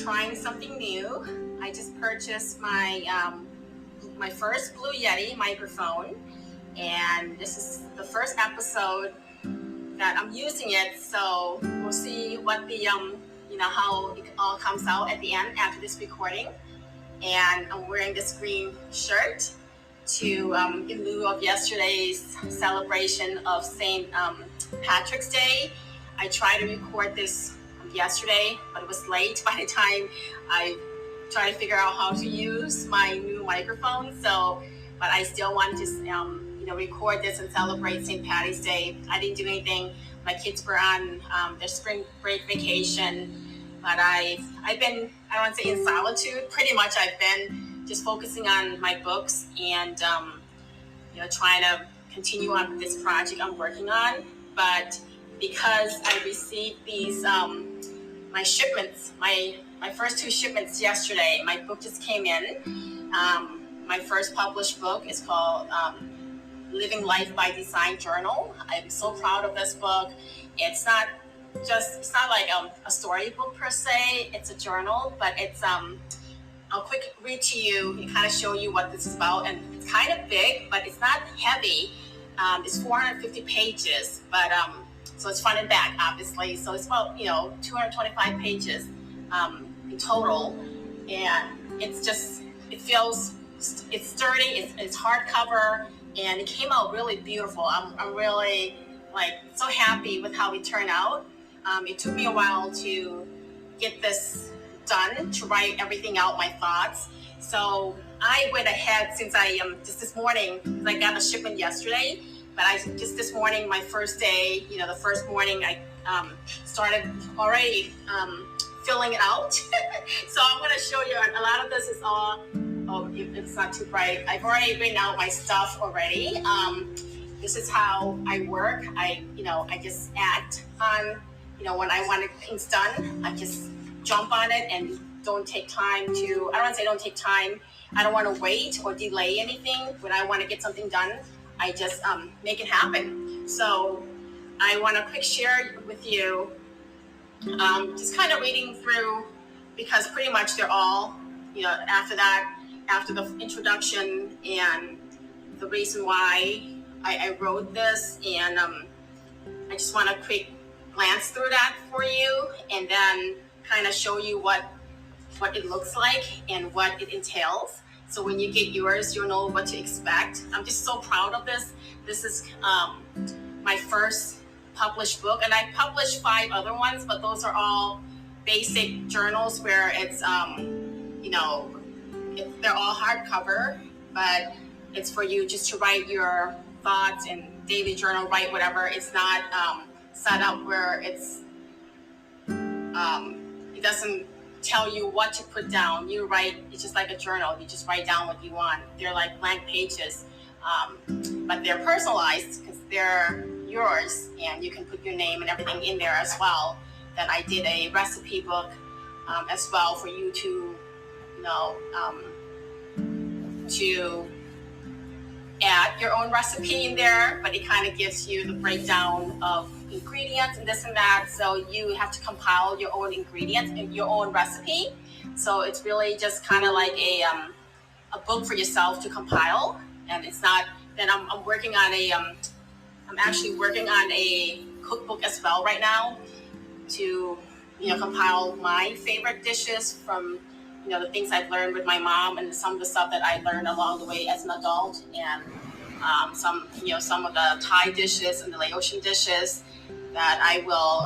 trying something new. I just purchased my first Blue Yeti microphone, and this is the first episode that I'm using it. So we'll see what the how it all comes out at the end after this recording. And I'm wearing this green shirt to in lieu of yesterday's celebration of St. Patrick's Day. I tried to record this yesterday, but it was late by the time I tried to figure out how to use my new microphone. But I still wanted to record this and celebrate St. Patty's Day. I didn't do anything. My kids were on their spring break vacation, but I've been, I don't want to say in solitude. Pretty much I've been just focusing on my books and trying to continue on with this project I'm working on. But because I received these my shipments, my first two shipments yesterday, my book just came in. My first published book is called Living Life by Design Journal. I'm so proud of this book. It's not like a storybook per se. It's a journal, but it's I'll quick read to you and kind of show you what this is about. And it's kind of big, but it's not heavy. It's 450 pages, but so it's front and back, obviously. So it's about 225 pages in total, and it's sturdy. It's hardcover, and it came out really beautiful. I'm really so happy with how it turned out. It took me a while to get this done, to write everything out, my thoughts. So I went ahead since I just this morning, because I got a shipment yesterday, but this morning, my first day, the first morning, I started already filling it out. So I'm going to show you, a lot of this is all, it's not too bright. I've already written out my stuff already. This is how I work. I just act on, when I want things done, I just jump on it and don't take time to, I don't want to say don't take time. I don't want to wait or delay anything. When I want to get something done, I just make it happen. So I want to quick share with you, just kind of reading through, because pretty much they're all, after the introduction and the reason why I wrote this, and I just want to quick glance through that for you, and then kind of show you what it looks like and what it entails. So when you get yours, you'll know what to expect. I'm just so proud of this. This is my first published book, and I published 5 other ones, but those are all basic journals where it's, they're all hardcover, but it's for you just to write your thoughts and daily journal, write whatever. It's not set up where it doesn't tell you what to put down. You write, it's just like a journal. You just write down what you want. They're like blank pages, but they're personalized because they're yours, and you can put your name and everything in there as well. Then I did a recipe book as well for you to, to add your own recipe in there, but it kind of gives you the breakdown of ingredients and this and that. So you have to compile your own ingredients and your own recipe. So it's really just kind of like a book for yourself to compile. And it's not, then I'm working on I'm actually working on a cookbook as well right now to, compile my favorite dishes from, the things I've learned with my mom and some of the stuff that I learned along the way as an adult, and some of the Thai dishes and the Laotian dishes that I will,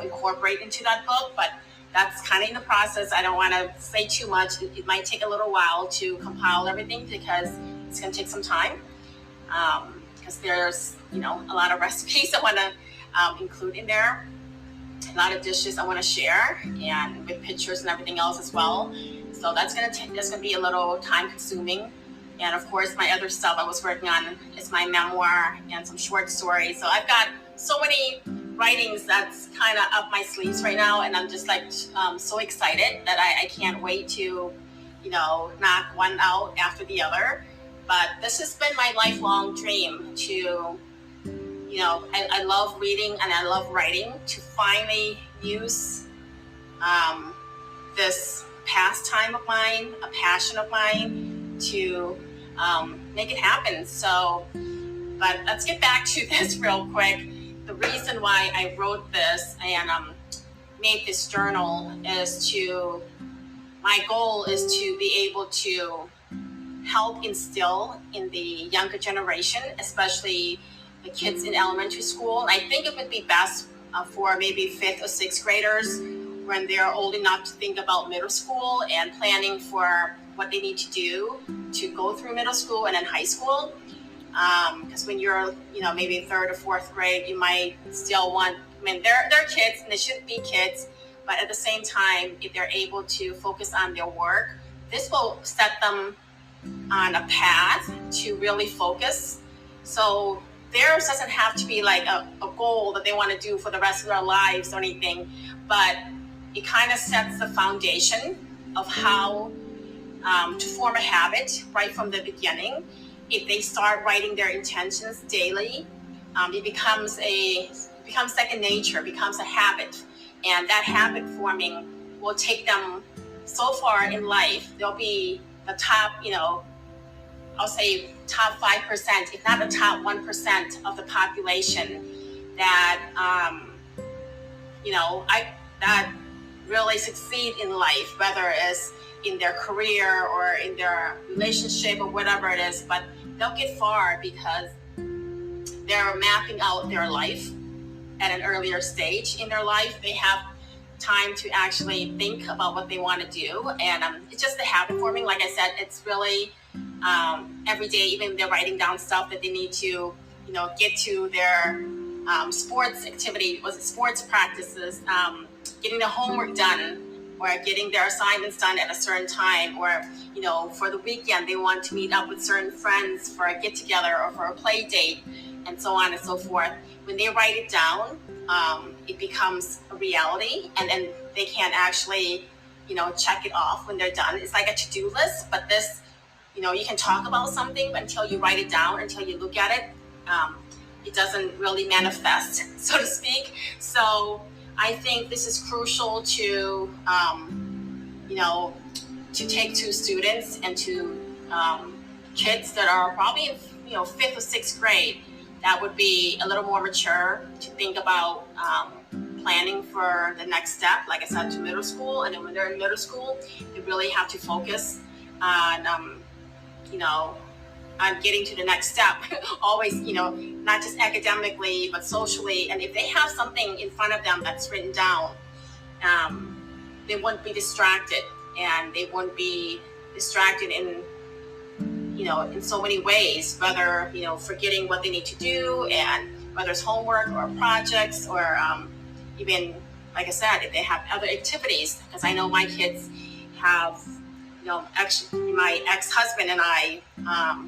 incorporate into that book. But that's kind of in the process. I don't want to say too much. It might take a little while to compile everything because it's going to take some time. Because there's, a lot of recipes I want to include in there. A lot of dishes I want to share, and with pictures and everything else as well. So that's going to be a little time consuming. And of course, my other stuff I was working on is my memoir and some short stories. So I've got so many writings that's kind of up my sleeves right now, and I'm just so excited that I can't wait to, knock one out after the other. But this has been my lifelong dream to, I love reading and I love writing, to finally use this pastime of mine, a passion of mine, to make it happen. So, but let's get back to this real quick. The reason why I wrote this and made this journal is my goal is to be able to help instill in the younger generation, especially the kids in elementary school. I think it would be best for maybe 5th or 6th graders when they're old enough to think about middle school and planning for what they need to do to go through middle school and then high school. Because when you're, maybe 3rd or 4th grade, you might still want, they're kids and they should be kids, but at the same time, if they're able to focus on their work, this will set them on a path to really focus. So theirs doesn't have to be like a goal that they want to do for the rest of their lives or anything, but it kind of sets the foundation of how to form a habit right from the beginning. If they start writing their intentions daily, it becomes second nature, becomes a habit. And that habit forming will take them so far in life. They'll be the top, I'll say top 5%, if not the top 1% of the population that, that really succeed in life, whether it's in their career or in their relationship or whatever it is. But they'll get far because they're mapping out their life at an earlier stage in their life. They have time to actually think about what they want to do, and it's just a habit forming. Like I said, it's really every day. Even they're writing down stuff that they need to, get to their sports activity, sports practices, getting the homework done, or getting their assignments done at a certain time, or for the weekend they want to meet up with certain friends for a get together or for a play date, and so on and so forth. When they write it down, it becomes a reality, and then they can actually, check it off when they're done. It's like a to-do list, but this, you can talk about something, but until you write it down, until you look at it, it doesn't really manifest, so to speak. So I think this is crucial to, to take to students and to kids that are probably in, 5th or 6th grade. That would be a little more mature to think about planning for the next step, like I said, to middle school. And then when they're in middle school, they really have to focus on, on getting to the next step. Always, not just academically, but socially. And if they have something in front of them that's written down, they won't be distracted, and they won't be distracted in so many ways, whether, forgetting what they need to do, and whether it's homework or projects, or even, like I said, if they have other activities, because I know my kids have, actually, my ex-husband and I,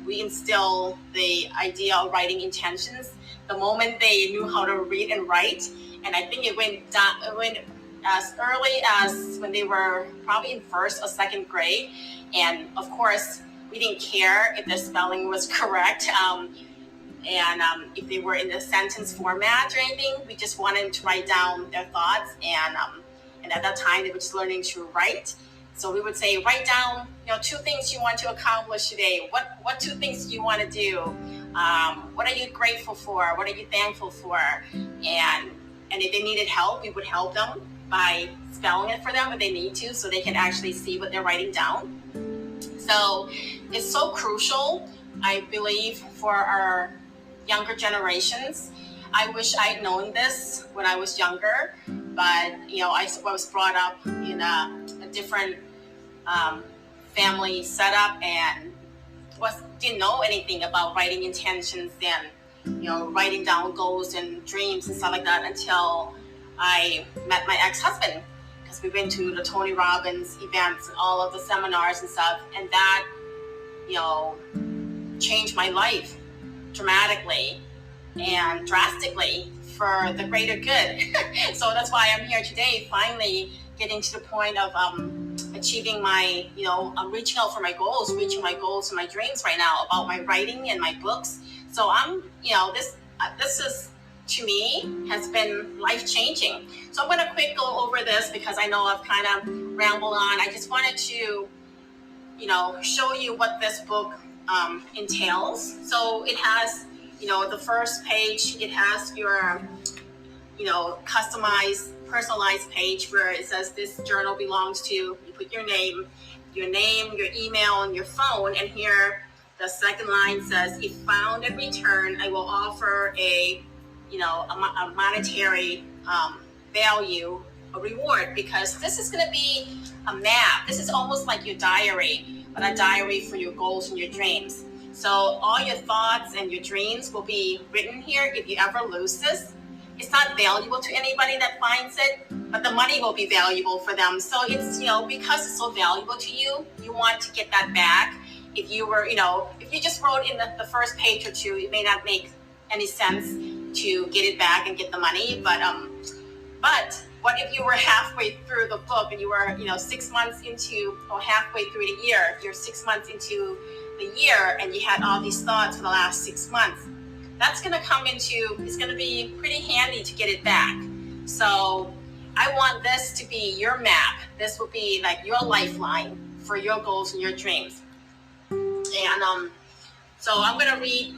we instill the idea of writing intentions the moment they knew how to read and write. And I think it went as early as when they were probably in 1st or 2nd grade. And of course, we didn't care if the spelling was correct, and if they were in the sentence format or anything. We just wanted to write down their thoughts, and at that time they were just learning to write. So we would say, write down, 2 things you want to accomplish today. What 2 things do you want to do? What are you grateful for? What are you thankful for? And if they needed help, we would help them by spelling it for them if they need to, so they can actually see what they're writing down. So it's so crucial, I believe, for our younger generations. I wish I'd known this when I was younger, but I was brought up in a different family setup, and didn't know anything about writing intentions and writing down goals and dreams and stuff like that until I met my ex-husband. Because we went to the Tony Robbins events and all of the seminars and stuff, and that, changed my life dramatically and drastically for the greater good. So that's why I'm here today, finally getting to the point of achieving my, I'm reaching out for my goals, reaching my goals and my dreams right now about my writing and my books. So I'm, this is to me has been life-changing. So I'm going to quick go over this because I know I've kind of rambled on. I just wanted to, show you what this book entails. So it has, the first page, it has your, customized, personalized page where it says this journal belongs to, you put your name, your email, and your phone. And here the second line says, if found and returned, I will offer a monetary value, a reward, because this is going to be a map. This is almost like your diary, but a diary for your goals and your dreams. So all your thoughts and your dreams will be written here. If you ever lose this, it's not valuable to anybody that finds it, but the money will be valuable for them. So it's, because it's so valuable to you, you want to get that back. If you were, if you just wrote in the first page or two, it may not make any sense to get it back and get the money. But what if you were halfway through the book and you were, 6 months into, or halfway through the year, you're 6 months into the year and you had all these thoughts for the last 6 months? That's going to it's going to be pretty handy to get it back. So I want this to be your map. This will be like your lifeline for your goals and your dreams. And so I'm going to read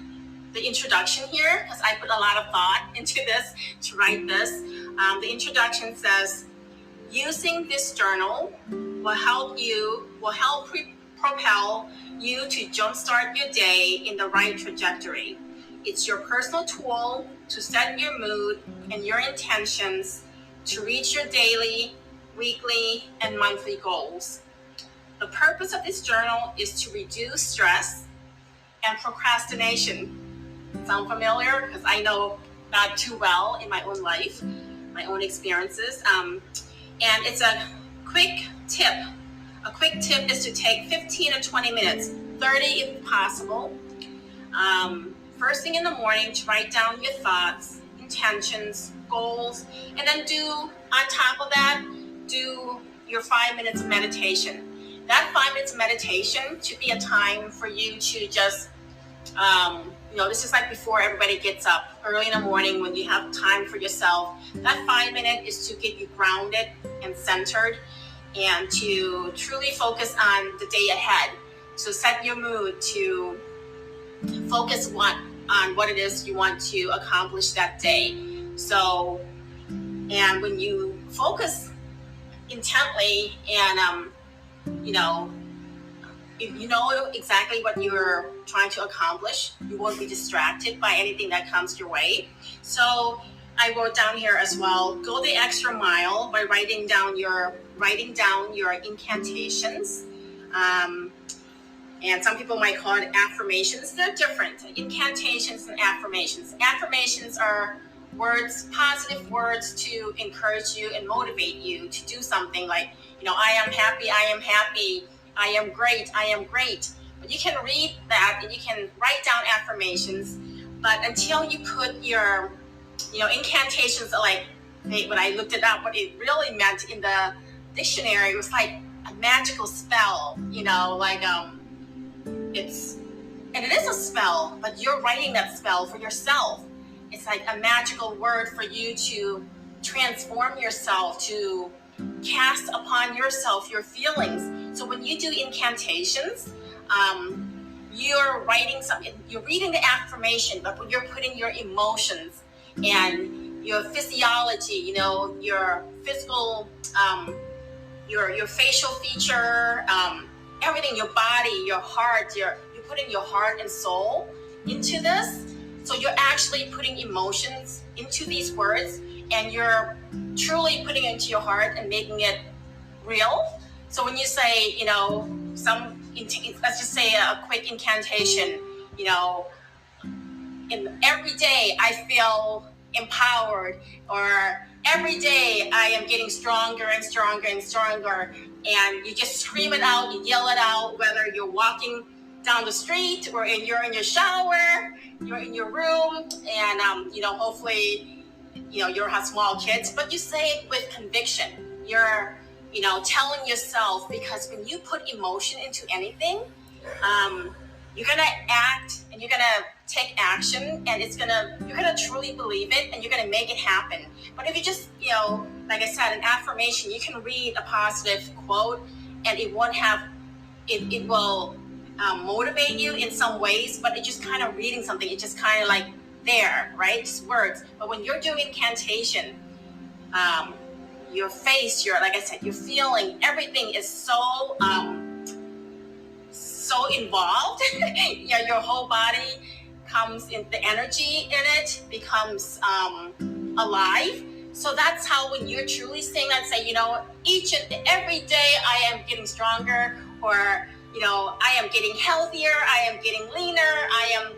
the introduction here because I put a lot of thought into this to write this. The introduction says, using this journal will help propel you to jumpstart your day in the right trajectory. It's your personal tool to set your mood and your intentions to reach your daily, weekly, and monthly goals. The purpose of this journal is to reduce stress and procrastination. Sound familiar? Because I know not too well in my own life, my own experiences. And it's a quick tip. A quick tip is to take 15 or 20 minutes, 30 if possible. First thing in the morning to write down your thoughts, intentions, goals, and then on top of that, do your 5 minutes of meditation. That 5 minutes of meditation should be a time for you to just, this is like before everybody gets up, early in the morning when you have time for yourself. That 5 minutes is to get you grounded and centered and to truly focus on the day ahead. So set your mood to focus on what it is you want to accomplish that day. So, and when you focus intently and, if you know exactly what you're trying to accomplish, you won't be distracted by anything that comes your way. So I wrote down here as well, go the extra mile by writing down your incantations. And some people might call it affirmations. They're different. Incantations and affirmations. Affirmations are words, positive words to encourage you and motivate you to do something like, I am happy, I am happy, I am great, I am great. But you can read that and you can write down affirmations, but until you put your, incantations, like when I looked it up, what it really meant in the dictionary, it was like a magical spell, it is a spell, but you're writing that spell for yourself. It's like a magical word for you to transform yourself, to cast upon yourself your feelings. So when you do incantations, you're writing something, you're reading the affirmation, but when you're putting your emotions and your physiology, your physical, your facial feature, everything, your body, your heart, you're putting your heart and soul into this. So you're actually putting emotions into these words and you're truly putting it into your heart and making it real. So when you say, let's just say a quick incantation, every day I feel empowered, or every day I am getting stronger and stronger and stronger. And you just scream it out, you yell it out, whether you're walking down the street or you're in your shower, you're in your room, and hopefully, you don't have small kids, but you say it with conviction. You're, telling yourself, because when you put emotion into anything, you're gonna act and you're gonna take action, and you're gonna truly believe it, and you're gonna make it happen. But if you just, like I said, an affirmation, you can read a positive quote, and it won't have it will motivate you in some ways, but it's just kind of reading something. It's just kind of like there, right? Just words. But when you're doing incantation, your face, like I said, your feeling, everything is so involved. Your whole body comes in, the energy in it becomes alive. So that's how, when you're truly saying that, say, each and every day I am getting stronger, or, I am getting healthier, I am getting leaner, I am,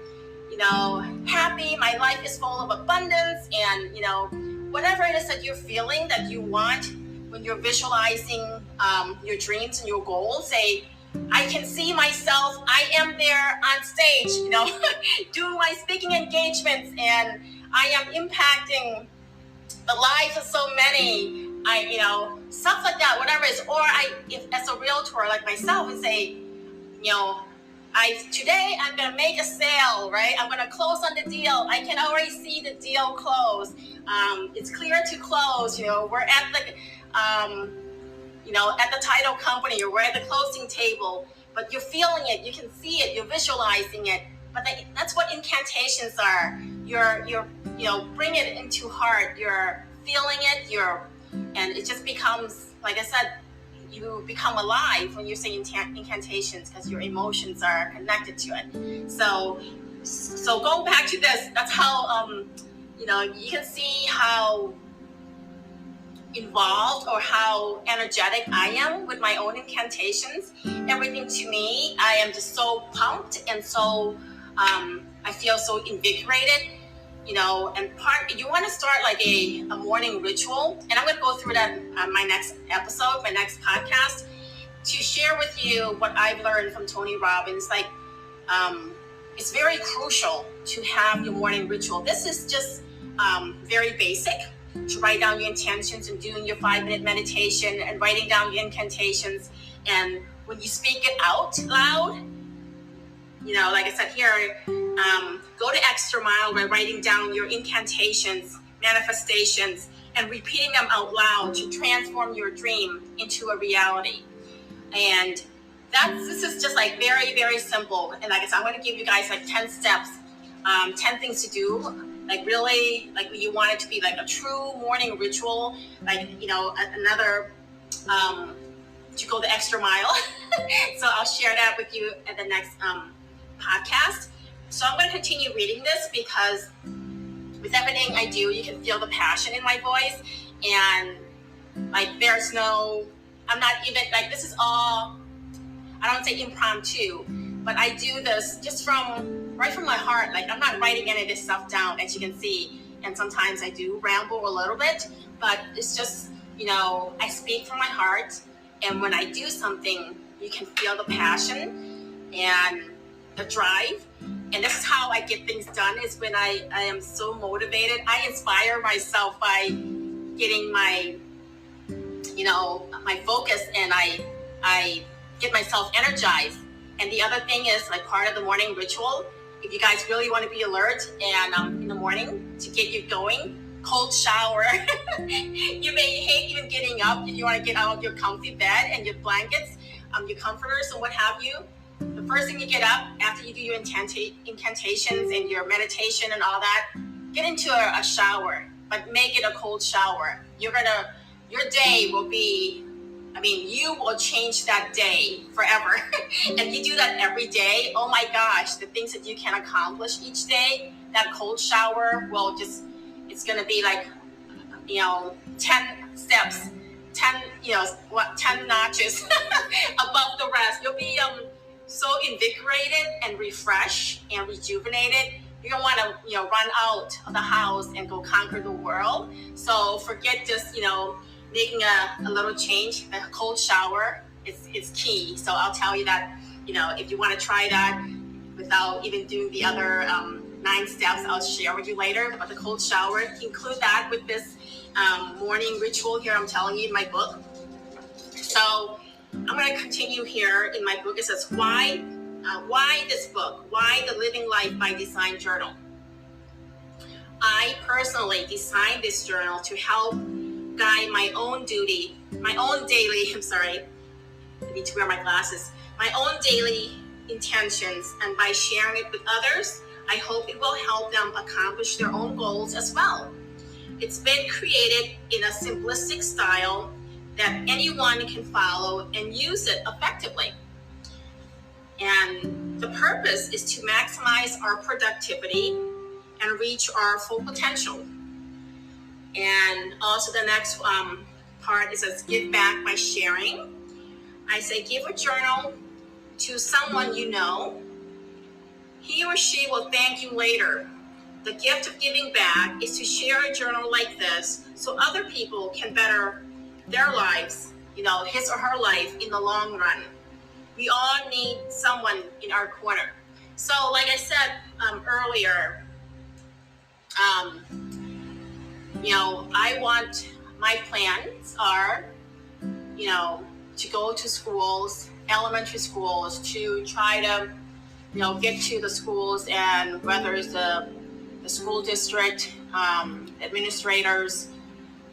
happy, my life is full of abundance, and, whatever it is that you're feeling that you want, when you're visualizing your dreams and your goals, say, I can see myself, I am there on stage, doing my speaking engagements, and I am impacting the lives of so many, stuff like that, whatever it is. Or if as a realtor like myself, and say, today I'm gonna make a sale, right? I'm gonna close on the deal. I can already see the deal close. It's clear to close. We're at the, at the title company, or we're at the closing table. But you're feeling it. You can see it. You're visualizing it. But that's what incantations are. You're bring it into heart. You're feeling it. And it just becomes, like I said, you become alive when you say incantations, because your emotions are connected to it. So going back to this, that's how you can see how involved or how energetic I am with my own incantations. Everything to me, I am just so pumped, and so I feel so invigorated. And you want to start like a morning ritual, and I'm going to go through that on my next episode, my next podcast, to share with you what I've learned from Tony Robbins. Like, it's very crucial to have your morning ritual. This is just very basic, to write down your intentions and doing your 5-minute meditation and writing down your incantations. And when you speak it out loud, like I said here, go the extra mile by writing down your incantations, manifestations, and repeating them out loud to transform your dream into a reality. And this is just like very, very simple. And like I said, I'm going to give you guys like 10 steps, 10 things to do. Like really, like you want it to be like a true morning ritual, like, another, to go the extra mile. So I'll share that with you at the next podcast. So I'm going to continue reading this, because with everything I do, you can feel the passion in my voice. And like, I'm not even, like, this is all, I don't say impromptu, but I do this just right from my heart. Like, I'm not writing any of this stuff down, as you can see. And sometimes I do ramble a little bit, but it's just, I speak from my heart. And when I do something, you can feel the passion and the drive. And this is how I get things done, is when I am so motivated. I inspire myself by getting my, my focus, and I get myself energized. And the other thing is, like, part of the morning ritual, if you guys really want to be alert and in the morning to get you going, cold shower. You may hate even getting up if you want to get out of your comfy bed and your blankets, your comforters and what have you. The first thing you get up, after you do your incantations and your meditation and all that, get into a shower, but make it a cold shower. Your day will be, you will change that day forever. And you do that every day. Oh my gosh, the things that you can accomplish each day, that cold shower will just, it's going to be like, 10 steps, 10 notches above the rest. You'll be so invigorated and refreshed and rejuvenated. You don't want to, run out of the house and go conquer the world. So forget just, making a little change. A cold shower is key. So I'll tell you that, if you want to try that without even doing the other 9 steps, I'll share with you later. But the cold shower, include that with this morning ritual here I'm telling you in my book. So I'm going to continue here in my book. It says, why Why this book? Why the Living Life by Design journal? I personally designed this journal to help guide my own daily, I need to wear my glasses, my own daily intentions, and by sharing it with others, I hope it will help them accomplish their own goals as well. It's been created in a simplistic style that anyone can follow and use it effectively. And the purpose is to maximize our productivity and reach our full potential. And also the next part is give back by sharing. I say give a journal to someone you know. He or she will thank you later. The gift of giving back is to share a journal like this so other people can better their lives, his or her life in the long run. We all need someone in our corner. So like I said earlier, I want, my plans are, to go to schools, elementary schools, to try to, get to the schools, and whether it's the school district administrators,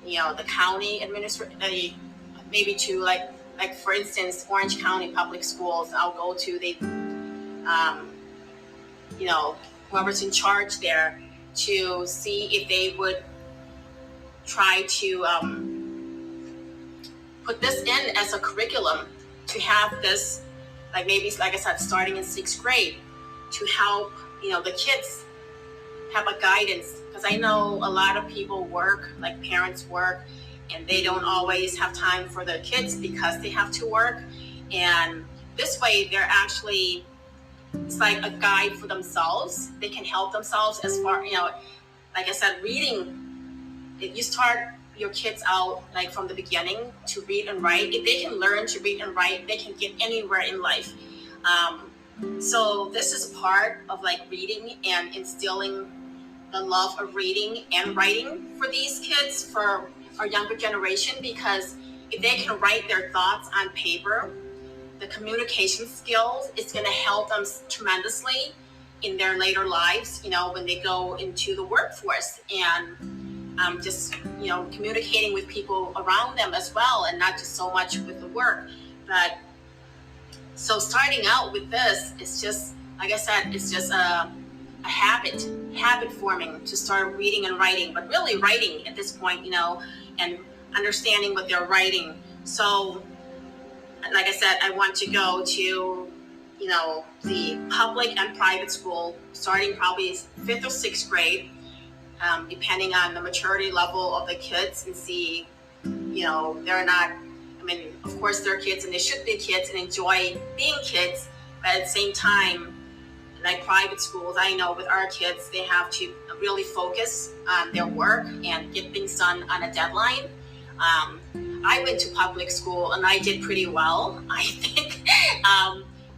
the county administrator, maybe to like for instance, Orange County Public Schools, I'll go to whoever's in charge there to see if they would try to put this in as a curriculum, to have this, maybe like I said, starting in 6th grade, to help, the kids have a guidance. Because I know a lot of people work, like parents work, and they don't always have time for their kids because they have to work. And this way, they're actually, it's like a guide for themselves. They can help themselves as far, like I said, reading. If you start your kids out from the beginning to read and write, if they can learn to read and write, they can get anywhere in life. So this is part of reading and instilling the love of reading and writing for these kids, for our younger generation, because if they can write their thoughts on paper, the communication skills is going to help them tremendously in their later lives, when they go into the workforce, and just, communicating with people around them as well, and not just so much with the work. But so starting out with this, it's just, like I said, it's just a habit forming to start reading and writing, but really writing at this point, and understanding what they're writing. So, like I said, I want to go to, the public and private school, starting probably 5th or 6th grade, depending on the maturity level of the kids, and see, they're not, of course they're kids and they should be kids and enjoy being kids, but at the same time, like private schools, I know with our kids, they have to really focus on their work and get things done on a deadline. I went to public school and I did pretty well, I think.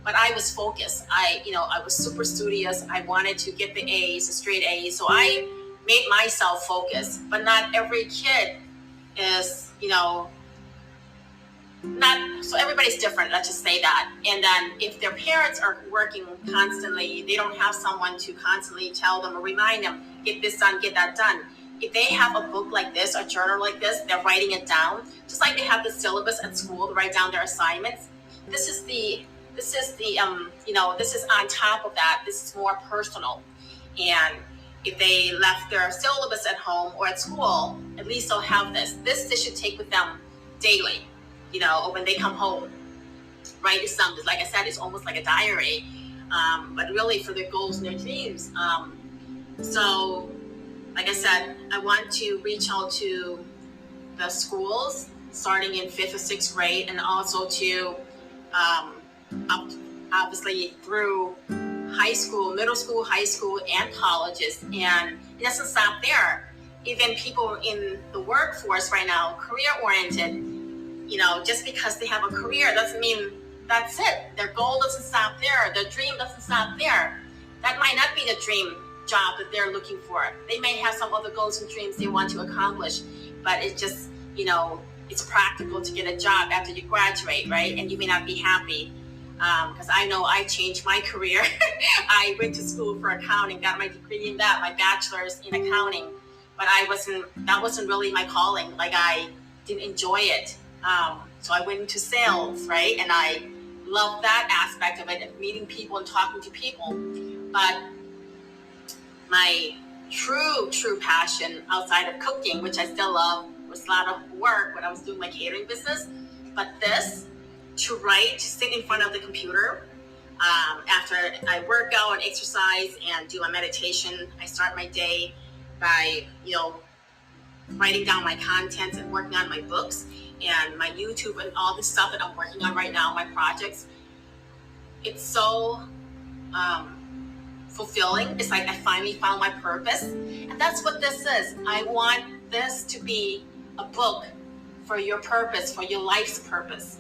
But I was focused. I was super studious. I wanted to get the A's, the straight A's. So I made myself focus. But not every kid is, so everybody's different, let's just say that. And then if their parents are working constantly, they don't have someone to constantly tell them or remind them, get this done, get that done. If they have a book like this, a journal like this, they're writing it down, just like they have the syllabus at school to write down their assignments. This is on top of that. This is more personal. And if they left their syllabus at home or at school, at least they'll have this. This they should take with them daily, or when they come home. Write it down. Like I said, it's almost like a diary, but really for their goals and their dreams. So, like I said, I want to reach out to the schools starting in 5th or 6th grade, and also to obviously through high school, middle school, high school, and colleges. And it doesn't stop there. Even people in the workforce right now, career-oriented, just because they have a career doesn't mean that's it. Their goal doesn't stop there. Their dream doesn't stop there. That might not be the dream job that they're looking for. They may have some other goals and dreams they want to accomplish, but it's just, it's practical to get a job after you graduate, right? And you may not be happy because I know I changed my career. I went to school for accounting, got my degree in that, my bachelor's in accounting, but that wasn't really my calling. Like, I didn't enjoy it. So I went into sales, right? And I love that aspect of it, and meeting people and talking to people. But my true passion outside of cooking, which I still love, was a lot of work when I was doing my catering business. But this, to write, to sit in front of the computer, after I work out and exercise and do my meditation, I start my day by, writing down my content and working on my books and my YouTube and all this stuff that I'm working on right now, my projects. It's so fulfilling. It's like I finally found my purpose. And that's what this is. I want this to be a book for your purpose, for your life's purpose.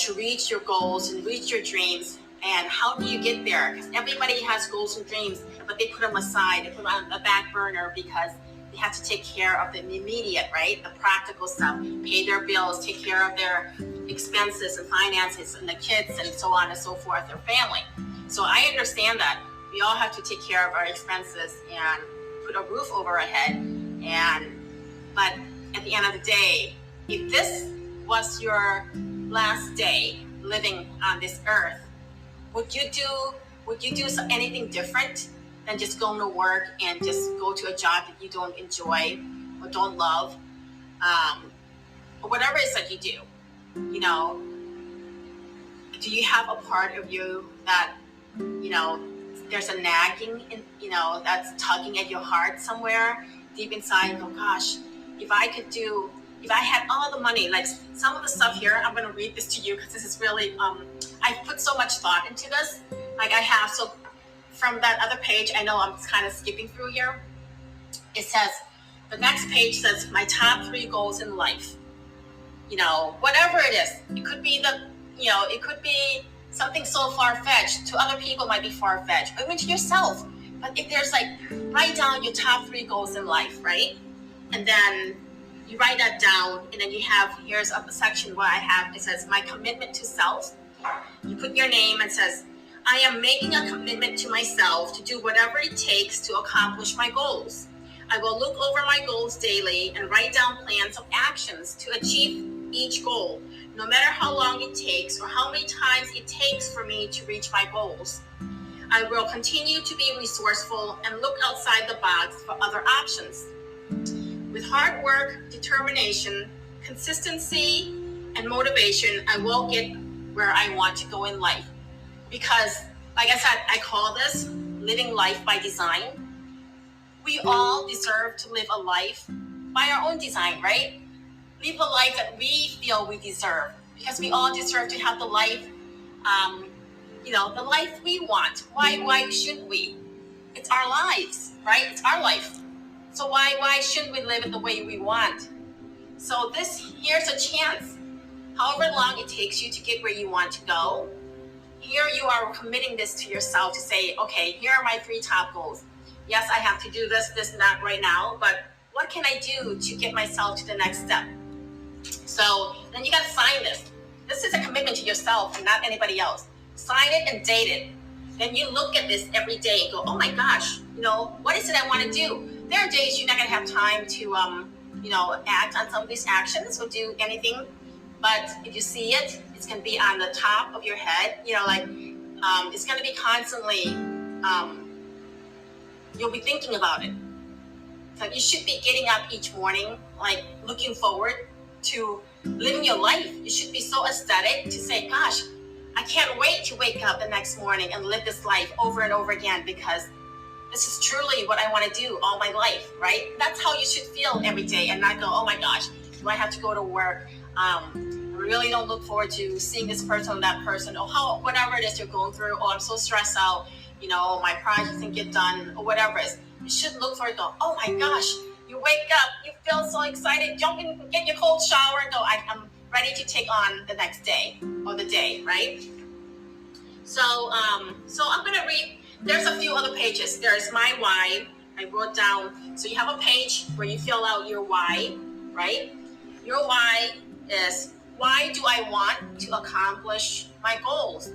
To reach your goals and reach your dreams. And how do you get there? Because everybody has goals and dreams, but they put them aside, they put them on the back burner because they have to take care of the immediate, right? The practical stuff, pay their bills, take care of their expenses and finances and the kids and so on and so forth, their family. So I understand that we all have to take care of our expenses and put a roof over our head. But at the end of the day, if this was your last day living on this earth, would you do anything different than just going to work and just go to a job that you don't enjoy or don't love, or whatever it is that you do? Do you have a part of you that, there's a nagging, that's tugging at your heart somewhere deep inside? And go, gosh, if I had all the money, like some of the stuff here, I'm going to read this to you because this is really, I put so much thought into this. Like I have, so from that other page, I know I'm kind of skipping through here. It says, the next page says, my top 3 goals in life. Whatever it is, it could be it could be something so far-fetched. To other people, it might be far-fetched, but even to yourself. But if there's write down your top 3 goals in life, right? And then you write that down, and then here's a section where it says, my commitment to self. You put your name and says, I am making a commitment to myself to do whatever it takes to accomplish my goals. I will look over my goals daily and write down plans of actions to achieve each goal, no matter how long it takes or how many times it takes for me to reach my goals. I will continue to be resourceful and look outside the box for other options. With hard work, determination, consistency, and motivation, I will get where I want to go in life. Because, like I said, I call this living life by design. We all deserve to live a life by our own design, right? Live a life that we feel we deserve. Because we all deserve to have the life, the life we want. Why shouldn't we? It's our lives, right? It's our life. So why shouldn't we live it the way we want? So here's a chance. However long it takes you to get where you want to go, here you are committing this to yourself to say, okay, here are my 3 top goals. Yes, I have to do this, and that right now, but what can I do to get myself to the next step? So then you got to sign this. This is a commitment to yourself and not anybody else. Sign it and date it. Then you look at this every day and go, oh my gosh, what is it I want to do? There are days you're not going to have time to, act on some of these actions or do anything. But if you see it, it's going to be on the top of your head. It's going to be constantly, you'll be thinking about it. So you should be getting up each morning, looking forward to living your life. You should be so ecstatic to say, gosh, I can't wait to wake up the next morning and live this life over and over again because this is truly what I want to do all my life, right? That's how you should feel every day and not go, oh my gosh, do I have to go to work? I really don't look forward to seeing this person or that person or whatever it is you're going through. Oh, I'm so stressed out. My project didn't get done or whatever it is. You should look for it. Go, oh my gosh, you wake up, you feel so excited, jump in, get your cold shower and go, I'm ready to take on the next day or the day, right? So I'm going to read, there's a few other pages. There's my why, I wrote down. So you have a page where you fill out your why, right? Your why is Why do I want to accomplish my goals?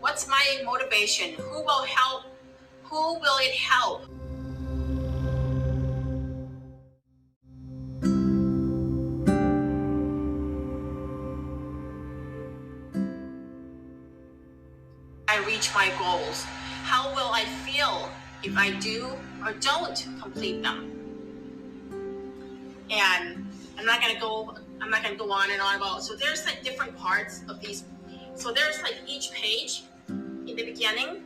What's my motivation? Who will help? Who will it help? I reach my goals. How will I feel if I do or don't complete them? And I'm not gonna go on and on about. So there's like different parts of these. So there's like each page in the beginning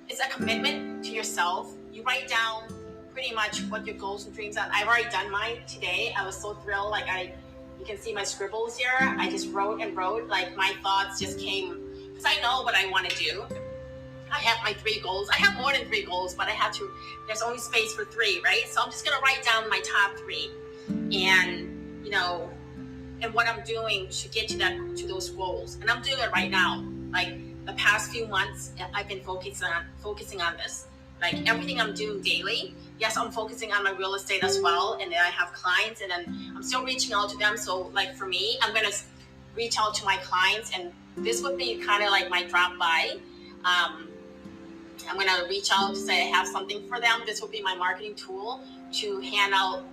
is a commitment to yourself. You write down pretty much what your goals and dreams are. I've already done mine today. I was so thrilled. You can see my scribbles here. I just wrote and wrote. Like my thoughts just came because I know what I want to do. I have my 3 goals. I have more than 3 goals, but there's only space for 3, right? So I'm just gonna write down my top 3, and and what I'm doing to get to those goals. And I'm doing it right now. Like the past few months, I've been focusing on this. Like everything I'm doing daily. Yes, I'm focusing on my real estate as well, and then I have clients, and then I'm still reaching out to them. So like for me, I'm gonna reach out to my clients, and this would be kind of like my drop by. I'm gonna reach out to say I have something for them. This would be my marketing tool to hand out,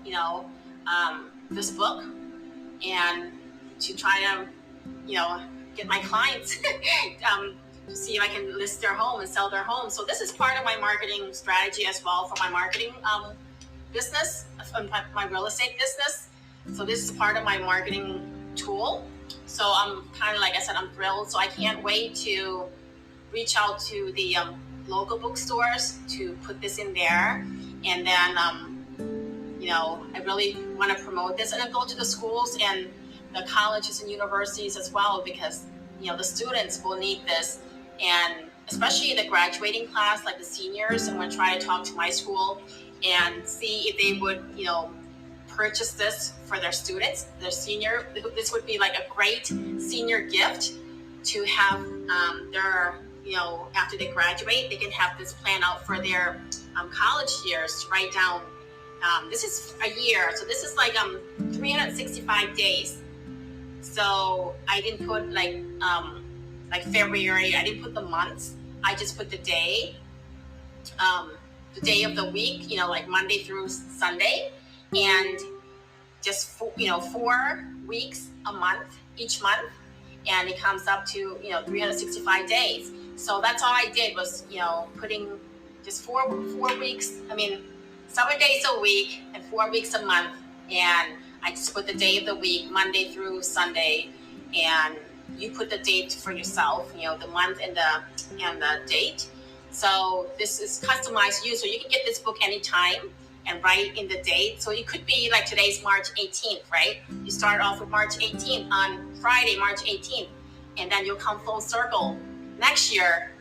this book, and to try to, get my clients to see if I can list their home and sell their home. So this is part of my marketing strategy as well for my marketing business, my real estate business. So this is part of my marketing tool. So I'm kind of, like I said, I'm thrilled. So I can't wait to reach out to the local bookstores to put this in there. And then, I really want to promote this, and then go to the schools and the colleges and universities as well, because, the students will need this. And especially the graduating class, like the seniors, I'm going to try to talk to my school and see if they would, purchase this for their students, their senior. This would be like a great senior gift to have their, after they graduate, they can have this plan out for their college years to write down. This is a year, so this is like 365 days. So I didn't put like February. I didn't put the months. I just put the day of the week. Like Monday through Sunday, and just 4 weeks a month each month, and it comes up to 365 days. So that's all I did was putting just 4 weeks. 7 days a week and 4 weeks a month, and I just put the day of the week, Monday through Sunday, and you put the date for yourself, the month and the date. So this is customized to you, so you can get this book anytime and write in the date. So it could be like today's March 18th, right? You start off with March 18th on Friday, March 18th, and then you'll come full circle next year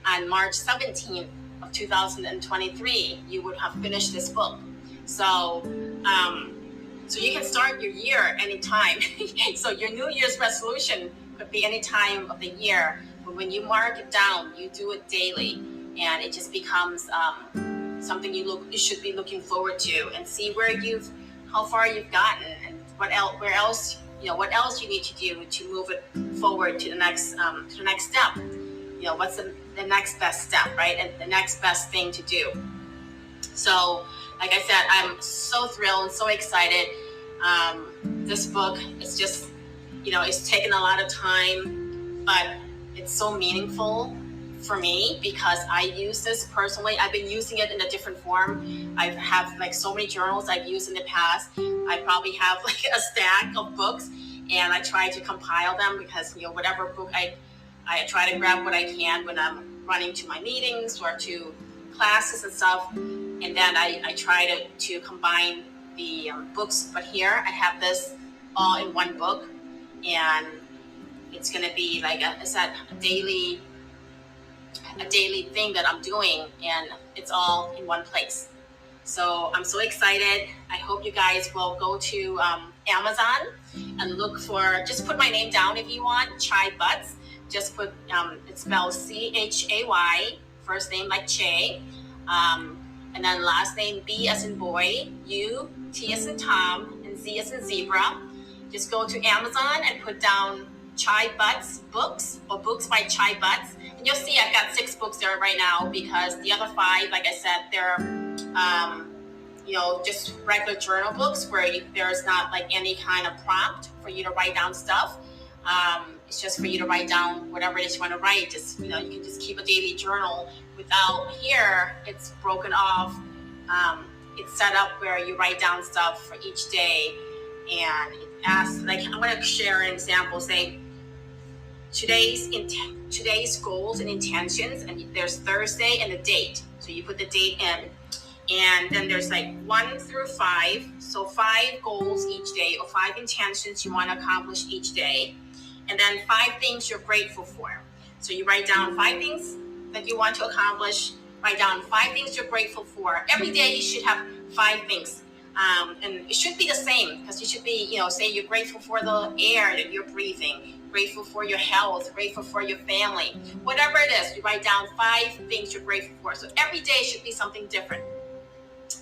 on March 17th of 2023, you would have finished this book. So you can start your year anytime. So your New Year's resolution could be any time of the year, but when you mark it down, you do it daily, and it just becomes something you should be looking forward to, and see how far you've gotten, and what else you need to do to move it forward to the next step. What's the next best step, right? And the next best thing to do. So, like I said, I'm so thrilled and so excited. This book is just, it's taken a lot of time, but it's so meaningful for me because I use this personally. I've been using it in a different form. I have like so many journals I've used in the past. I probably have like a stack of books, and I try to compile them because, whatever book I try to grab what I can when I'm running to my meetings or to classes and stuff. And then I try to combine the books. But here I have this all in one book, and it's going to be like a daily thing that I'm doing, and it's all in one place. So I'm so excited. I hope you guys will go to Amazon and look for, just put my name down if you want, Chay Butz. Just put, it's spelled C-H-A-Y, first name like Chay, and then last name B as in boy, U, T as in Tom, and Z as in zebra. just go to Amazon and put down Chay Butz books, or books by Chay Butz, and you'll see I've got 6 books there right now, because the other 5, like I said, they're just regular journal books where there's not like any kind of prompt for you to write down stuff. It's just for you to write down whatever it is you want to write. Just you can just keep a daily journal. Without here, it's broken off. It's set up where you write down stuff for each day, and it asks, like, I'm going to share an example. Say today's goals and intentions, and there's Thursday and the date. So you put the date in, and then there's like 1 through 5. So 5 goals each day, or 5 intentions you want to accomplish each day, and then 5 things you're grateful for. So you write down 5 things that you want to accomplish. Write down 5 things you're grateful for. Every day you should have 5 things. And it should be the same, because you should be, say you're grateful for the air that you're breathing, grateful for your health, grateful for your family. Whatever it is, you write down 5 things you're grateful for. So every day should be something different.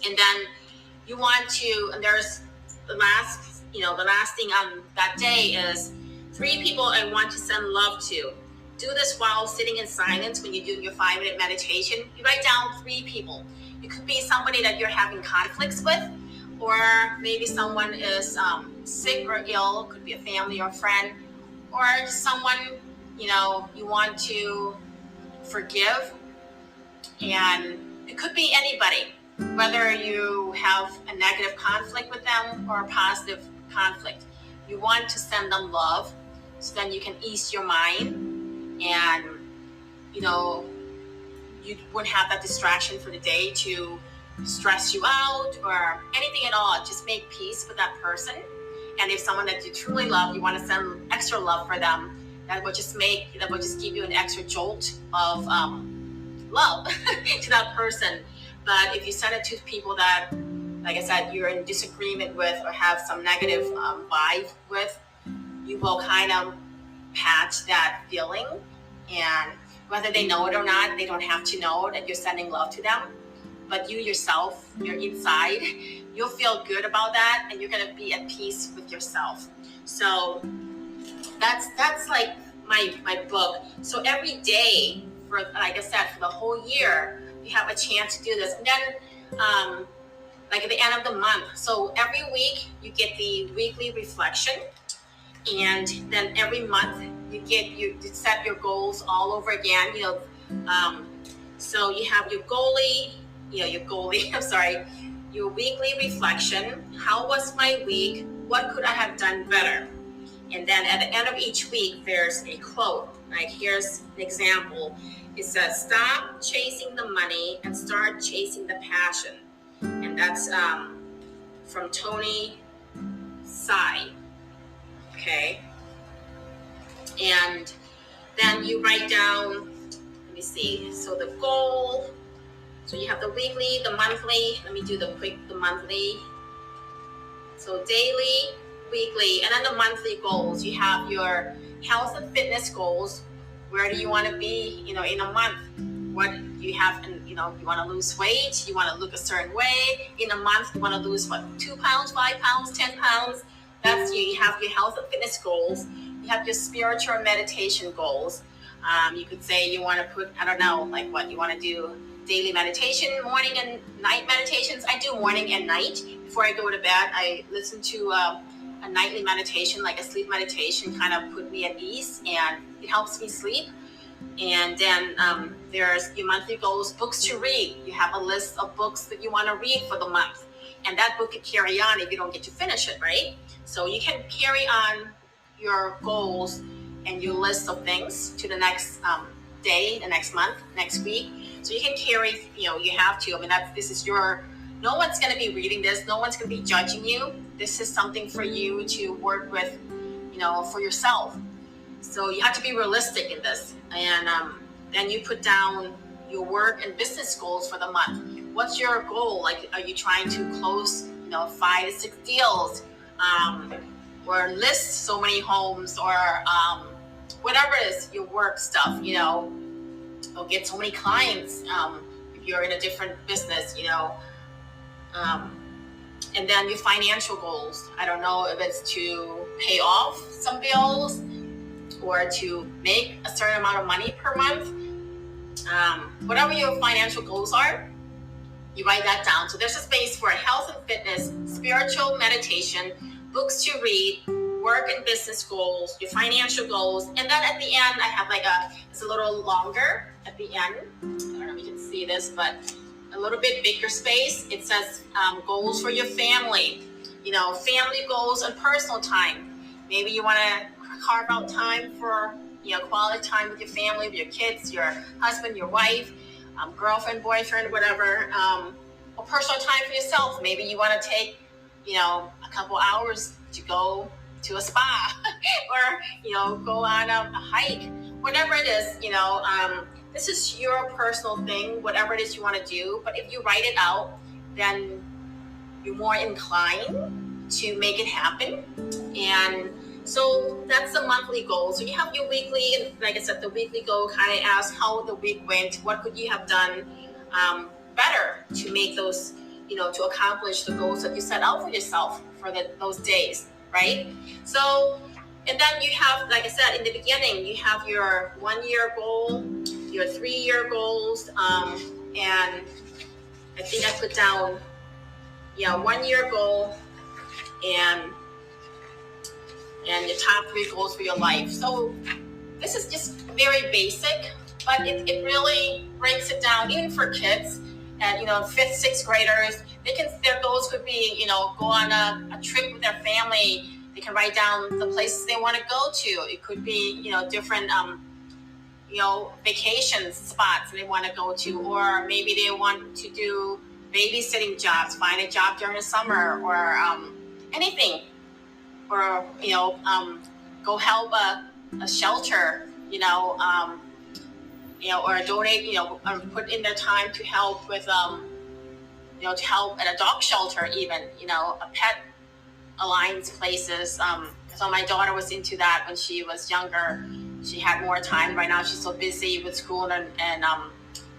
And then you want to, and there's the last thing on that day is 3 people I want to send love to. Do this while sitting in silence when you do your 5-minute meditation. You write down 3 people. It could be somebody that you're having conflicts with, or maybe someone is sick or ill. It could be a family or a friend, or someone you want to forgive. And it could be anybody, whether you have a negative conflict with them or a positive conflict. You want to send them love, so then you can ease your mind, and you wouldn't have that distraction for the day to stress you out or anything at all. Just make peace with that person. And if someone that you truly love, you want to send extra love for them, that will just give you an extra jolt of love to that person. But if you send it to people that, like I said, you're in disagreement with or have some negative vibe with, you will kind of patch that feeling. And whether they know it or not, they don't have to know that you're sending love to them. But you yourself, you're inside, you'll feel good about that, and you're going to be at peace with yourself. So that's like my book. So every day, for, like I said, for the whole year, you have a chance to do this. And then like at the end of the month, so every week you get the weekly reflection, and then every month you set your goals all over again. So you have your your weekly reflection. How was my week? What could I have done better? And then at the end of each week, there's a quote. Like, here's an example. It says, "Stop chasing the money and start chasing the passion." And that's from Tony Tsai. Okay. And then you write down, let me see, so the goal, so you have the weekly, the monthly, let me do the monthly. So daily, weekly, and then the monthly goals. You have your health and fitness goals. Where do you want to be, in a month? What you have, you want to lose weight, you want to look a certain way. In a month, you want to lose 2 pounds, 5 pounds, 10 pounds. That's you. You have your health and fitness goals. You have your spiritual and meditation goals. You could say you want to put, I don't know, like what you want to do, daily meditation, morning and night meditations. I do morning and night. Before I go to bed, I listen to a nightly meditation, like a sleep meditation, kind of put me at ease, and it helps me sleep. And then there's your monthly goals, books to read. You have a list of books that you want to read for the month. And that book could carry on if you don't get to finish it, right? So you can carry on your goals and your list of things to the next day, the next month, next week. So you can carry, you have to. I mean, no one's going to be reading this. No one's going to be judging you. This is something for you to work with, for yourself. So you have to be realistic in this. And then you put down your work and business goals for the month. What's your goal? Like, are you trying to close, 5 to 6 deals, or list so many homes, or whatever it is, your work stuff, or get so many clients if you're in a different business, And then your financial goals. I don't know if it's to pay off some bills or to make a certain amount of money per month. Whatever your financial goals are, you write that down. So there's a space for health and fitness, spiritual meditation, books to read, work and business goals, your financial goals. And then at the end, I have it's a little longer at the end. I don't know if you can see this, but a little bit bigger space. It says goals for your family, family goals and personal time. Maybe you want to carve out time for, quality time with your family, with your kids, your husband, your wife, girlfriend, boyfriend, whatever, or personal time for yourself. Maybe you want to take, a couple hours to go to a spa or, go on a hike, whatever it is, this is your personal thing, whatever it is you want to do. But if you write it out, then you're more inclined to make it happen. And so that's the monthly goal. So you have your weekly, and like I said, the weekly goal kind of asks how the week went, what could you have done better to make those, to accomplish the goals that you set out for yourself for those days, right? So, and then you have, like I said, in the beginning, you have your 1 year goal, your 3 year goals, and I think I put down, 1 year goal and your top 3 goals for your life. So this is just very basic, but it really breaks it down, even for kids and 5th, 6th graders. Their goals could be, go on a trip with their family. They can write down the places they want to go to. It could be, different vacation spots they want to go to, or maybe they want to do babysitting jobs, find a job during the summer, or anything, or go help a shelter, or donate, or put in their time to help with to help at a dog shelter, even a pet alliance places. So my daughter was into that when she was younger. She had more time. Right now she's so busy with school and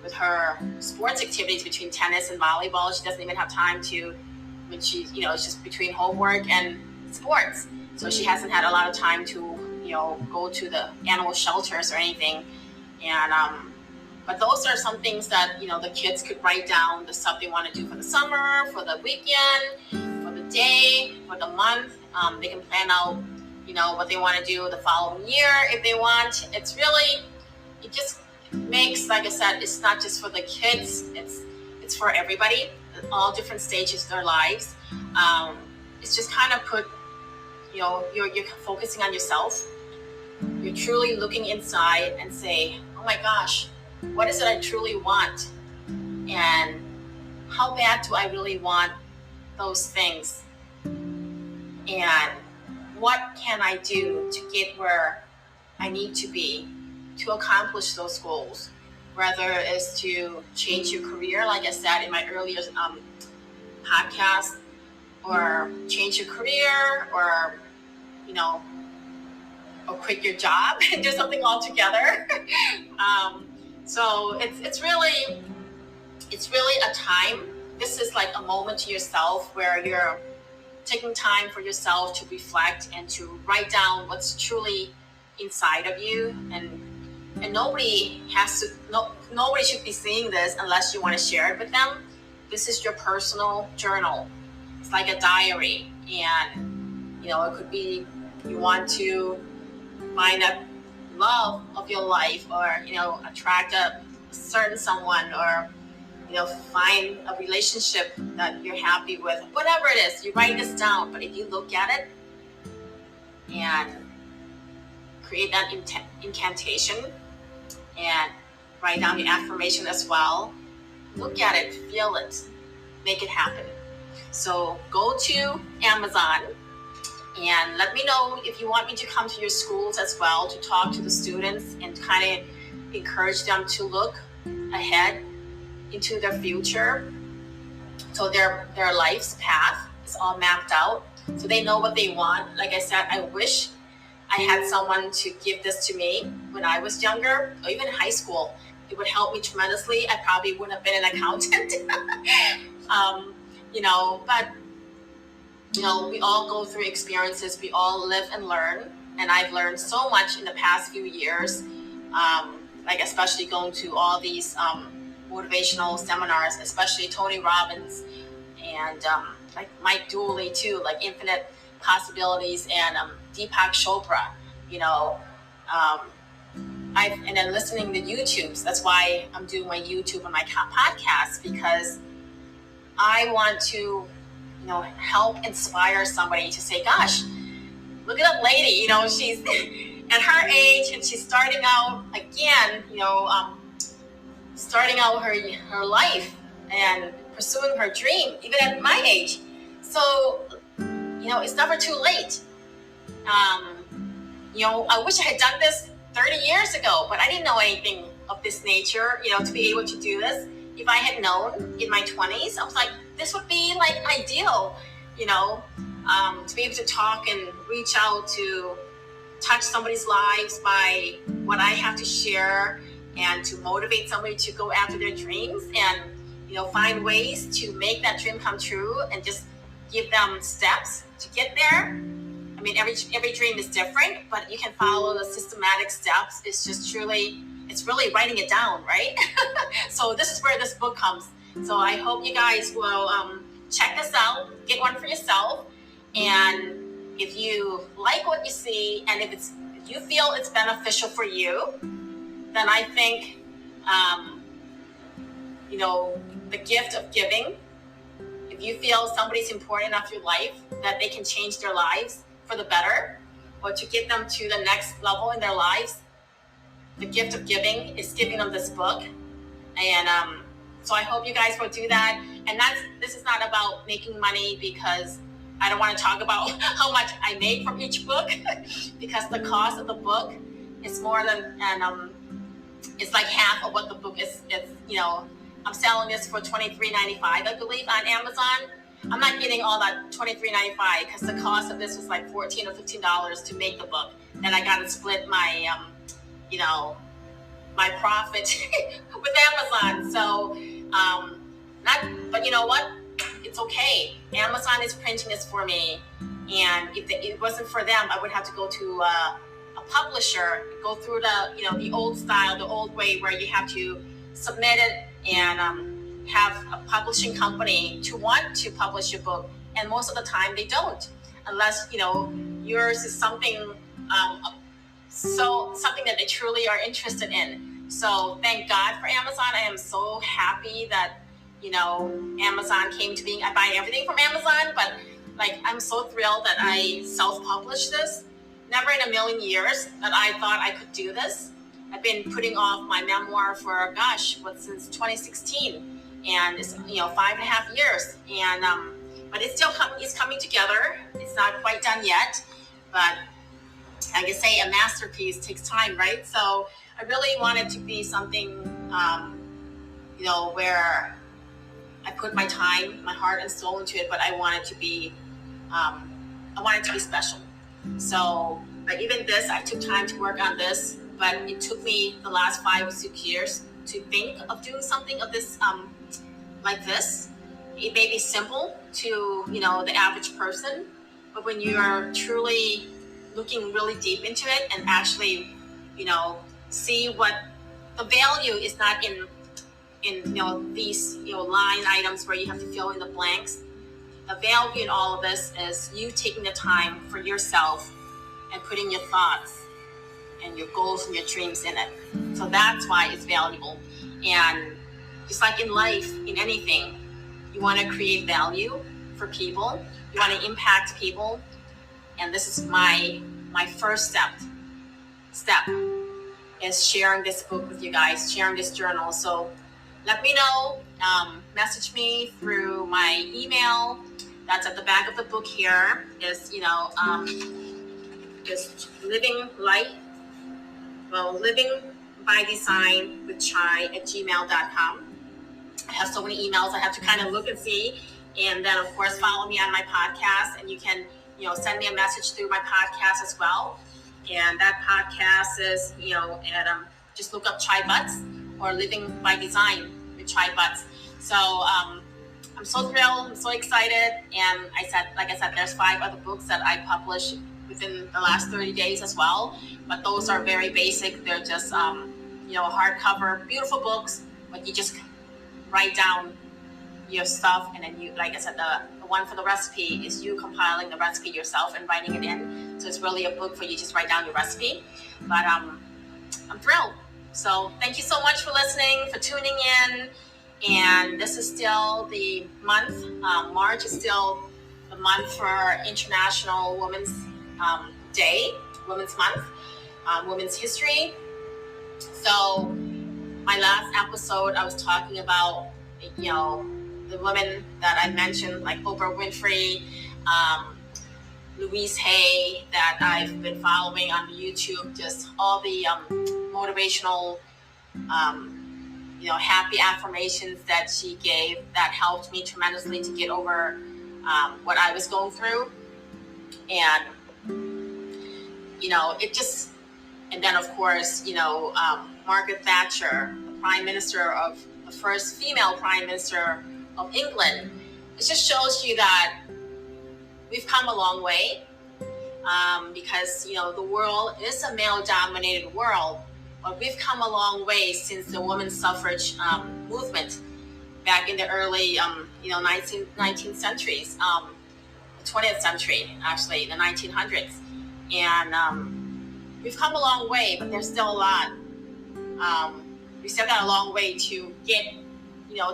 with her sports activities between tennis and volleyball. She doesn't even have time to, when she, it's just between homework and sports. So she hasn't had a lot of time to, go to the animal shelters or anything. And, but those are some things that, the kids could write down, the stuff they want to do for the summer, for the weekend, for the day, for the month. They can plan out, what they want to do the following year if they want. It's really, it just makes, like I said, it's not just for the kids, it's for everybody, all different stages of their lives. It's just kind of put, you're focusing on yourself. You're truly looking inside and say, oh my gosh, what is it I truly want? And how bad do I really want those things? And what can I do to get where I need to be to accomplish those goals? Whether it's to change your career, like I said in my earlier podcast, or change your career, or or quit your job and do something altogether. So it's really a time. This is like a moment to yourself where you're taking time for yourself to reflect and to write down what's truly inside of you. And nobody should be seeing this unless you want to share it with them. This is your personal journal. It's like a diary, and it could be you want to find a love of your life, or attract a certain someone, or find a relationship that you're happy with. Whatever it is, you write this down. But if you look at it and create that incantation and write down your affirmation as well, look at it, feel it, make it happen. So go to Amazon and let me know if you want me to come to your schools as well to talk to the students and kind of encourage them to look ahead into their future. So their life's path is all mapped out, so they know what they want. Like I said, I wish I had someone to give this to me when I was younger, or even in high school. It would help me tremendously. I probably wouldn't have been an accountant. But we all go through experiences, we all live and learn, and I've learned so much in the past few years, like especially going to all these motivational seminars, especially Tony Robbins and like Mike Dooley too, like Infinite Possibilities, and Deepak Chopra, um, and then listening to YouTubes. That's why I'm doing my YouTube and my podcast, because I want to, help inspire somebody to say, gosh, look at that lady, she's at her age and she's starting out again, starting out her life and pursuing her dream, even at my age. So, it's never too late. I wish I had done this 30 years ago, but I didn't know anything of this nature, to be able to do this. If I had known in my 20s, I was like, this would be like ideal, to be able to talk and reach out to touch somebody's lives by what I have to share, and to motivate somebody to go after their dreams, and, find ways to make that dream come true, and just give them steps to get there. I mean, every dream is different, but you can follow the systematic steps. It's just it's really writing it down, right? So this is where this book comes. So I hope you guys will check this out, get one for yourself, and if you like what you see, and if you feel it's beneficial for you, then I think, the gift of giving. If you feel somebody's important enough in your life that they can change their lives for the better, or to get them to the next level in their lives, the gift of giving is giving them this book. And so I hope you guys will do that. And this is not about making money, because I don't want to talk about how much I make from each book, because the cost of the book is more than, and it's like half of what the book is. It's, I'm selling this for $23.95, I believe, on Amazon. I'm not getting all that $23.95, because the cost of this was like $14 or $15 to make the book. Then I got to split my, my profit with Amazon. So, but you know what? It's okay. Amazon is printing this for me. And if it wasn't for them, I would have to go to a publisher, go through the old style, the old way, where you have to submit it and have a publishing company to want to publish your book. And most of the time they don't, unless, yours is something, something that they truly are interested in. So thank God for Amazon. I am so happy that, Amazon came to being. I buy everything from Amazon, but I'm so thrilled that I self-published this. Never in a million years that I thought I could do this. I've been putting off my memoir for, since 2016. And it's, 5.5 years. And, but it's still coming together. It's not quite done yet, but I can say a masterpiece takes time, right? So I really want it to be something, where I put my time, my heart and soul into it, but I want it to be, special. So, but even this, I took time to work on this, but it took me the last 5 or 6 years to think of doing something of this, like this. It may be simple to, the average person, but when you are truly looking really deep into it and actually, see what the value is, not in these, line items where you have to fill in the blanks. The value in all of this is you taking the time for yourself and putting your thoughts and your goals and your dreams in it. So that's why it's valuable. And just like in life, in anything, you want to create value for people. You want to impact people. And this is my first step is sharing this book with you guys, sharing this journal. So let me know, message me through my email. That's at the back of the book here. Is, just living by design with Chay@gmail.com. I have so many emails I have to kind of look and see. And then, of course, follow me on my podcast. And you can, send me a message through my podcast as well. And that podcast is, just look up Chay Butz or Living by Design with Chay Butz. So I'm so thrilled. I'm so excited. And like I said, there's 5 other books that I published within the last 30 days as well. But those are very basic. They're just, hardcover, beautiful books. But you just write down your stuff, and then you, like I said, the one for the recipe is you compiling the recipe yourself and writing it in. So it's really a book for you to just write down your recipe. But I'm thrilled. So thank you so much for listening, for tuning in. And this is still the month. March is still the month for International Women's Day, Women's Month, Women's History. So my last episode, I was talking about, the women that I mentioned, like Oprah Winfrey, Louise Hay, that I've been following on YouTube, just all the motivational, happy affirmations that she gave that helped me tremendously to get over what I was going through. And, and then of course, Margaret Thatcher, the first female Prime Minister of England. It just shows you that we've come a long way, because, the world is a male-dominated world, but we've come a long way since the women's suffrage movement back in the early, 19th centuries, 20th century, actually, the 1900s. And we've come a long way, but there's still a lot. We still got a long way to get,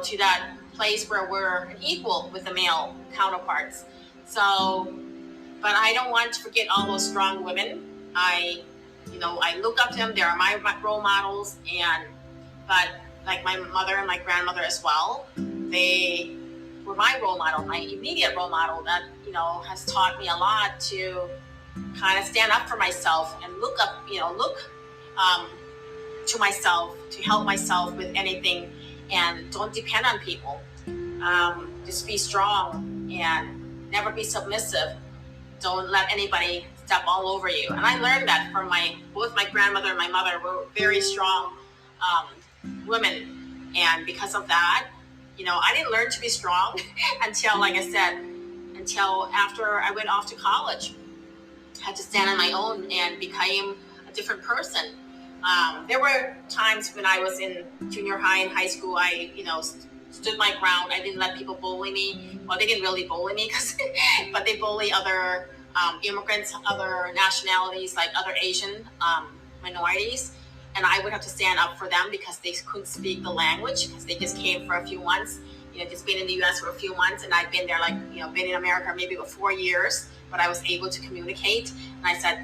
to that place where we're equal with the male counterparts. So, but I don't want to forget all those strong women. I look up to them. They are my role models, but like my mother and my grandmother as well, they were my role model, my immediate role model that, has taught me a lot to kind of stand up for myself and look to myself, to help myself with anything, and don't depend on people. Just be strong and never be submissive. Don't let anybody step all over you. And I learned that from both my grandmother and my mother were very strong women. And because of that, I didn't learn to be strong until, like I said, until after I went off to college. I had to stand on my own and became a different person. There were times when I was in junior high and high school, I, stood my ground. I didn't let people bully me. Well, they didn't really bully me, but they bully other immigrants, other nationalities, like other Asian minorities. And I would have to stand up for them because they couldn't speak the language, because they just came for a few months, just been in the U.S. for a few months. And I'd been there, been in America maybe for 4 years, but I was able to communicate. And I said,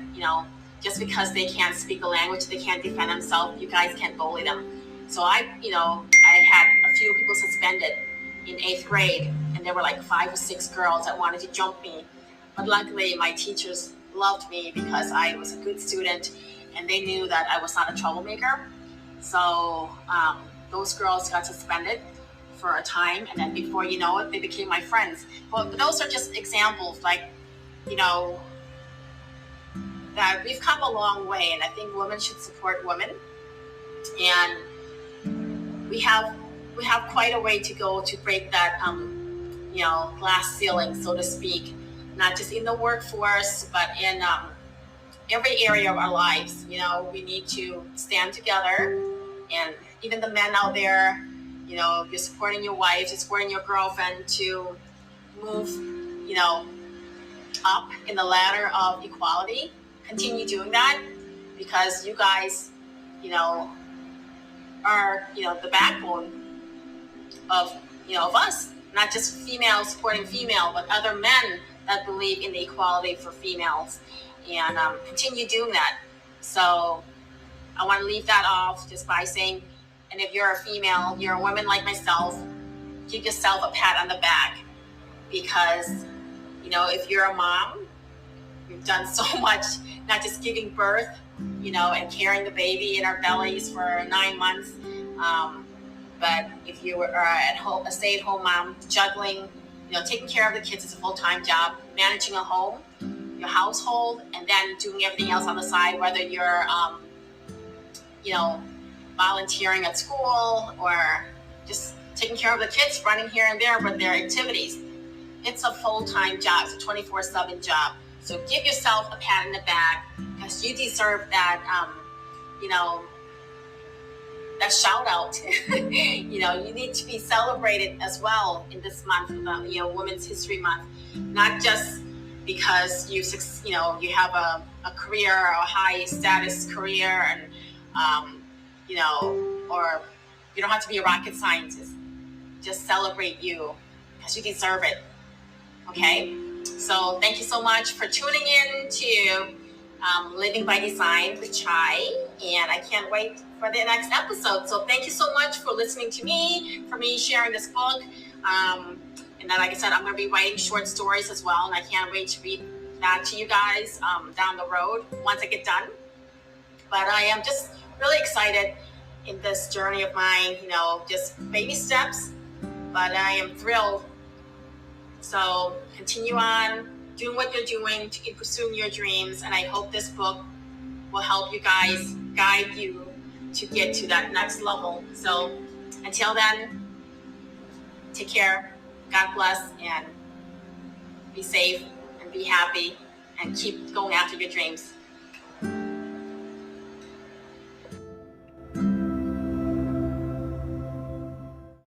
just because they can't speak the language, they can't defend themselves, you guys can't bully them. So I had a few people suspended in 8th grade, and there were like 5 or 6 girls that wanted to jump me. But luckily, my teachers loved me because I was a good student, and they knew that I was not a troublemaker. So those girls got suspended for a time, and then before you know it, they became my friends. But those are just examples, that we've come a long way, and I think women should support women. And we have quite a way to go to break that glass ceiling, so to speak, not just in the workforce, but in every area of our lives. We need to stand together. And even the men out there, if you're supporting your wife, you're supporting your girlfriend to move, up in the ladder of equality, continue doing that, because you guys, are, the backbone of us, not just females supporting female, but other men that believe in the equality for females, and continue doing that. So I want to leave that off just by saying, and if you're a female, you're a woman like myself, give yourself a pat on the back, because if you're a mom, you've done so much, not just giving birth, and carrying the baby in our bellies for 9 months. But if you are at home, a stay-at-home mom, juggling, taking care of the kids is a full-time job, managing a home, your household, and then doing everything else on the side, whether you're, volunteering at school or just taking care of the kids, running here and there with their activities. It's a full-time job. It's a 24/7 job. So give yourself a pat in the back because you deserve that, that shout out. You need to be celebrated as well in this month, Women's History Month, not just because you have a career, a high status career, and or you don't have to be a rocket scientist. Just celebrate you because you deserve it. Okay, so thank you so much for tuning in to Living by Design with Chay, and I can't wait for the next episode. So thank you so much for listening to me, for me sharing this book. And then, like I said, I'm going to be writing short stories as well, and I can't wait to read that to you guys down the road once I get done. But I am just really excited in this journey of mine, just baby steps, but I am thrilled. So continue on doing what you're doing to keep pursuing your dreams, and I hope this book will help you guys, guide you to get to that next level. So until then, take care, God bless, and be safe and be happy and keep going after your dreams.